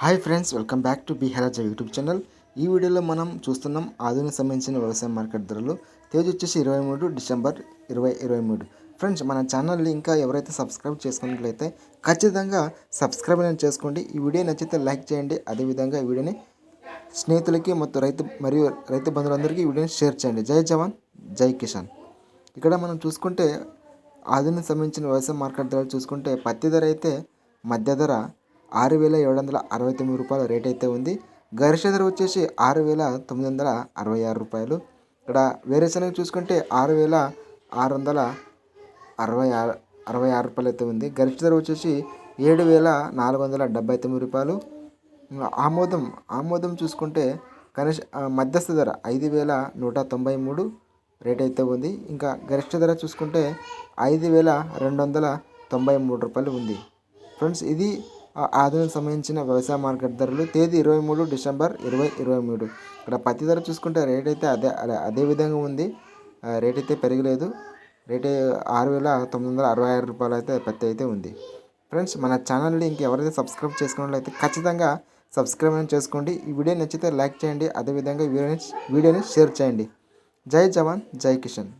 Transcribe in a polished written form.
Hi friends, welcome back to బిహారాజా YouTube channel. ఈ వీడియోలో మనం చూస్తున్నాం ఆధునిక సంబంధించిన వ్యవసాయ మార్కెట్ ధరలు. తేదీ వచ్చేసి 23 డిసెంబర్ 2023. ఫ్రెండ్స్, మన ఛానల్ని ఇంకా ఎవరైతే సబ్స్క్రైబ్ చేసుకున్నట్లయితే ఖచ్చితంగా సబ్స్క్రైబ్ అనేది చేసుకోండి. ఈ వీడియో నచ్చితే లైక్ చేయండి. అదేవిధంగా ఈ వీడియోని స్నేహితులకి ಮತ್ತು రైతు బంధువులందరికీ ఈ వీడియోని షేర్ చేయండి. జై జవాన్, జై కిసాన్. ఇక్కడ మనం చూసుకుంటే ఆధునిక సంబంధించిన వ్యవసాయ మార్కెట్ ధరలు చూసుకుంటే పత్తి ధర అయితే మధ్య ధర 6,769 రూపాయల రేట్ అయితే ఉంది. గరిష్ట ధర వచ్చేసి 6,966 రూపాయలు. ఇక్కడ వేరుశనగ చూసుకుంటే 6,666 రూపాయలు అయితే ఉంది. గరిష్ట ధర వచ్చేసి 7,479 రూపాయలు. ఆమోదం చూసుకుంటే మధ్యస్థ ధర 5,193 రేట్ అయితే ఉంది. ఇంకా గరిష్ట ధర చూసుకుంటే 5,293 రూపాయలు ఉంది. ఫ్రెండ్స్, ఇది ఆధునిక సంబంధించిన వ్యవసాయ మార్కెట్ ధరలు తేదీ 23 డిసెంబర్ 2023. ఇక్కడ పత్తి ధర చూసుకుంటే రేట్ అయితే అదే విధంగా ఉంది. రేట్ అయితే పెరగలేదు. రేట్ 6,966 రూపాయలు అయితే పత్తి అయితే ఉంది. ఫ్రెండ్స్, మన ఛానల్ని ఇంకెవరైతే సబ్స్క్రైబ్ చేసుకున్నట్లయితే ఖచ్చితంగా సబ్స్క్రైబ్ చేసుకోండి. ఈ వీడియో నచ్చితే లైక్ చేయండి. అదేవిధంగా వీడియోని షేర్ చేయండి. జై జవాన్, జై కిషన్.